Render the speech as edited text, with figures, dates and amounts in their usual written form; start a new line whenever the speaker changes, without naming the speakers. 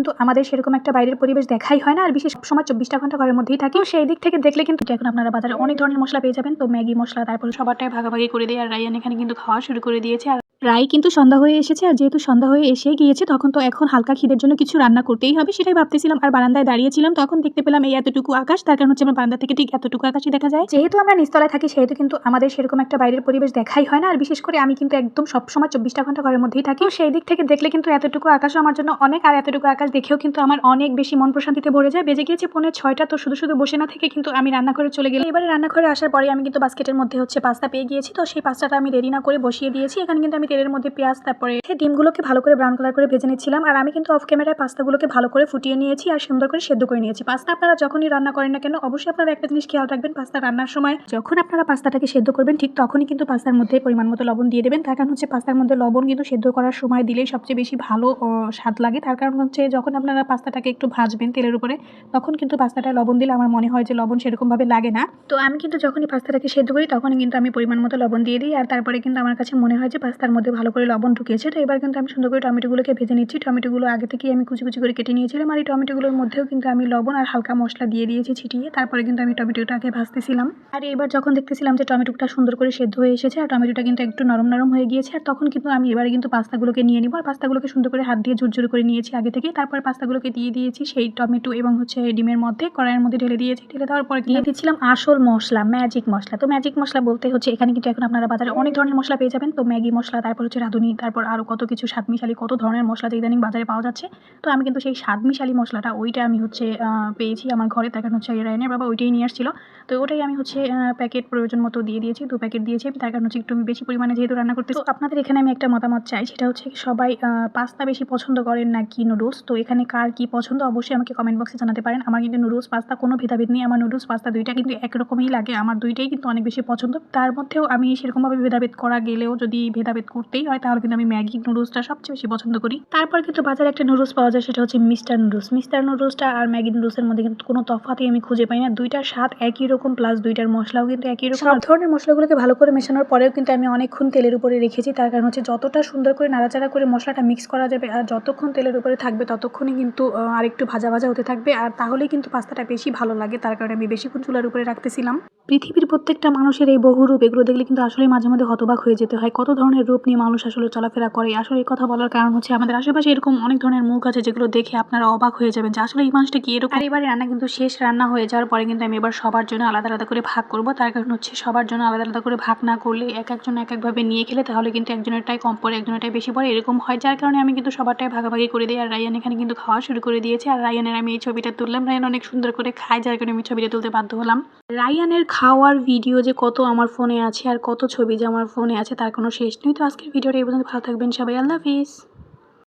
কিন্তু আমাদের সেরকম একটা বাইরের পরিবেশ দেখাই হয় না, আর বিশেষ সময় 24টা ঘন্টা ঘরের মধ্যেই থাকি। সেই দিক থেকে দেখলে কিন্তু এখন আপনারা বাজারে অনেক ধরনের মশলা পেয়ে যাবেন। তো ম্যাগি মশলা তারপরে সবারটাই ভাগাভাগি করে দেয়, আর রায়ান এখানে কিন্তু খাওয়া শুরু করে দিয়েছে। আর রায় কিন্তু সন্ধ্যা হয়ে এসেছে, আর যেহেতু সন্ধ্যা হয়ে এসে গিয়েছে তখন তো এখন হালকা খিদের জন্য কিছু রান্না করতেই হবে, সেটাই ভাবতেছিলাম। আর বারান্দায় দাঁড়িয়েছিলাম, তখন দেখতে পেলাম এই এতটুকু আকাশ, তার কারণ হচ্ছে আমার বারান্দা থেকে ঠিক এতটুকু আকাশই দেখা যায়। যেহেতু আমরা নিচতলায় থাকি সেহেতু কিন্তু আমাদের সেরকম একটা বাইরের পরিবেশ দেখাই হয় না, আর বিশেষ করে আমি কিন্তু একদম সবসময় 24টা ঘন্টা ঘরের মধ্যেই থাকি। সেই দিক থেকে দেখলে কিন্তু এতটুকু আকাশও আমার জন্য অনেক, আর এতটুকু আকাশ দেখেও কিন্তু আমার অনেক বেশি মন প্রশান্তিতে ভরে যায়। বেজে গিয়েছে 5:45, তো শুধু শুধু বসে না থেকে কিন্তু আমি রান্নাঘরে চলে গেলাম। এবারে রান্নাঘরে আসার পরে আমি কিন্তু বাস্কেটের মধ্যে হচ্ছে পাস্তা পেয়ে গিয়েছি, তো সেই পাস্তাটা আমি দেরি না করে বসিয়ে দিয়েছি। এখানে কিন্তু আমি তেলের মধ্যে পেঁয়াজ তারপরে ডিমগুলোকে ভালো করে ব্রাউন কালার করে ভেজে নিচ্ছিলাম, আর আমি কিন্তু অফ ক্যামেরায় পাস্তাগুলোকে ভালো করে ফুটিয়ে নিয়েছি আর সুন্দর করে সেদ্ধ করে নিয়েছি। পাস্তা আপনারা যখনই রান্না করেন না কেন অবশ্যই আপনারা একটা জিনিস খেয়াল রাখবেন, পাস্তা রান্নার সময় যখন আপনারা পাস্তাটাকে সেদ্ধ করবেন ঠিক তখনই কিন্তু পাস্তার মধ্যে পরিমাণ মতো লবণ দিয়ে দেবেন। তার কারণ হচ্ছে পাস্তার মধ্যে লবণ কিন্তু সেদ্ধ করার সময় দিলেই সবচেয়ে বেশি ভালো স্বাদ লাগে। তার কারণ হচ্ছে যখন আপনারা পাস্তাটাকে একটু ভাজবেন তেলের উপরে তখন কিন্তু পাস্তাটায় লবণ দিলে আমার মনে হয় যে লবণ সেরকমভাবে লাগে না। তো আমি কিন্তু যখনই পাস্তাটাকে সেদ্ধ করি তখনই কিন্তু আমি পরিমাণ মতো লবণ দিয়ে দিই, আর তারপরে কিন্তু আমার কাছে মনে হয় যে পাস্তার মধ্যে ভালো করে লবণ ঢুকেছে। তো এবার কিন্তু আমি সুন্দর করে টমেটোগুলোকে ভেজে নিচ্ছি। টমেটোগুলো আগে থেকেই আমি কুচি কুচি করে কেটে নিয়েছিলাম, আর এই টমেটোগুলোর মধ্যেও কিন্তু আমি লবণ আর হালকা মশলা দিয়ে দিয়েছি ছিটিয়ে। তারপরে কিন্তু আমি টমেটোটাকে ভাজতেছিলাম, আর এবার যখন দেখতেছিলাম যে টমেটোটা সুন্দর করে সেদ্ধ হয়ে এসেছে আর টমেটোটা কিন্তু একটু নরম নরম হয়ে গিয়েছে, আর তখন কিন্তু আমি এবারে কিন্তু পাস্তাগুলোকে নিয়ে নিব। আর পাস্তাগুলোকে সুন্দর করে হাত দিয়ে ঝুরঝুর করে নিয়েছি আগে থেকে। তারপরে পাস্তাগুলোকে দিয়ে দিয়েছি সেই টমেটো এবং হচ্ছে ডিমের মধ্যে, কড়াইয়ের মধ্যে ঢেলে দিয়েছি। ঢেলে দেওয়ার পরে দিয়ে দিচ্ছিলাম আসল মশলা, ম্যাজিক মশলা। তো ম্যাজিক মশলা বলতে হচ্ছে এখানে কিন্তু এখন আপনারা বাজারে অনেক ধরনের মশলা পেয়ে যাবেন। তো ম্যাগি মশলা তারপর হচ্ছে রাঁধুনি, তারপর আরও কত কিছু স্বাদমিশালি কত ধরনের মশলা যে ইদানিং বাজারে পাওয়া যাচ্ছে। তো আমি কিন্তু সেই স্বাদমিশালি মশলাটা ওইটা আমি হচ্ছে পেয়েছি আমার ঘরে, তার কারণ হচ্ছে রায়ানের বাবা ওইটাই নিয়ে আসছিল। তো ওটাই আমি হচ্ছে প্যাকেট প্রয়োজন মতো দিয়ে দিয়েছি, 2 প্যাকেট দিয়েছি আমি, তার কারণ হচ্ছে একটু বেশি পরিমাণে যেহেতু রান্না করতে। তো আপনাদের এখানে আমি একটা মতামত চাই, সেটা হচ্ছে সবাই পাস্তা বেশি পছন্দ করেন নাকি নুডলস? তো এখানে কার কী পছন্দ অবশ্যই আমাকে কমেন্ট বক্সে জানাতে পারেন। আমার কিন্তু নুডলস পাস্তা কোনো ভেদাভেদ নেই, আমার নুডলস পাস্তা দুইটা কিন্তু একরকমই লাগে, আমার দুইটাই কিন্তু অনেক বেশি পছন্দ। তার মধ্যেও আমি সেরকমভাবে ভেদাভেদ করা গেলেও যদি ভেদাভেদ করতেই হয় তাহলে কিন্তু আমি ম্যাগি নুডলসটা সবচেয়ে বেশি পছন্দ করি। তারপর কিন্তু বাজারে একটা নুডলস পাওয়া যায়, সেটা হচ্ছে মিস্টার নুডলস। মিস্টার নুডলসটা আর ম্যাগি নুডলসের মধ্যে কিন্তু কোনো তফাতই আমি খুঁজে পাই না, দুইটার স্বাদ একই রকম, প্লাস দুইটার মশলাও কিন্তু একই রকম। সব ধরনের মশলাগুলোকে ভালো করে মেশানোর পরেও কিন্তু আমি অনেকক্ষণ তেলের উপরে রেখেছি, তার কারণ হচ্ছে যতটা সুন্দর করে নাড়াচাড়া করে মশলাটা মিক্স করা যাবে আর যতক্ষণ তেলের উপরে থাকবে ততক্ষণই কিন্তু আরেকটু ভাজা ভাজা হতে থাকবে, আর তাহলেই কিন্তু পাস্তাটা বেশি ভালো লাগে। তার কারণে আমি বেশিক্ষণ চুলার উপরে রাখতেছিলাম। পৃথিবীর প্রত্যেকটা মানুষের এই বহু রূপ, এগুলো দেখলে কিন্তু আসলে মাঝে মধ্যে হতবাক হয়ে যেতে হয়, কত ধরনের রূপ নিয়ে মানুষ আসলে চলাফেরা করে। আসলে এই কথা বলার কারণ হচ্ছে আমাদের আশেপাশে এরকম অনেক ধরনের মুখ আছে যেগুলো দেখে আপনারা অবাক হয়ে যাবেন যে আসলে এই মানুষটা কি এরকম। আর এবারে রান্না কিন্তু শেষ, রান্না হয়ে যাওয়ার পরে কিন্তু আমি এবার সবার জন্য আলাদা আলাদা করে ভাগ করব। তার কারণ হচ্ছে সবার জন্য আলাদা আলাদা করে ভাগ না করলে এক একজন এক একভাবে নিয়ে খেলে তাহলে কিন্তু একজনেরটাই কম পড়ে একজনেরটাই বেশি পড়ে, এরকম হয়। যার কারণে আমি কিন্তু সবারটাই ভাগাভাগি করে দিই। আর রায়ান এখানে কিন্তু খাওয়া শুরু করে দিয়েছে, আর রায়ানের আমি এই ছবিটা তুললাম। রায়ান অনেক সুন্দর করে খায়, যার কারণে আমি ছবিটা তুলতে বাধ্য হলাম। রায়ানের খাওয়ার ভিডিও যে কত আমার ফোনে আছে আর কত ছবি যে আমার ফোনে আছে তার কোনো শেষ নেই। তো আজকের ভিডিওটা এই পর্যন্ত, ভালো থাকবেন সবাই, আল্লাহ হাফিজ।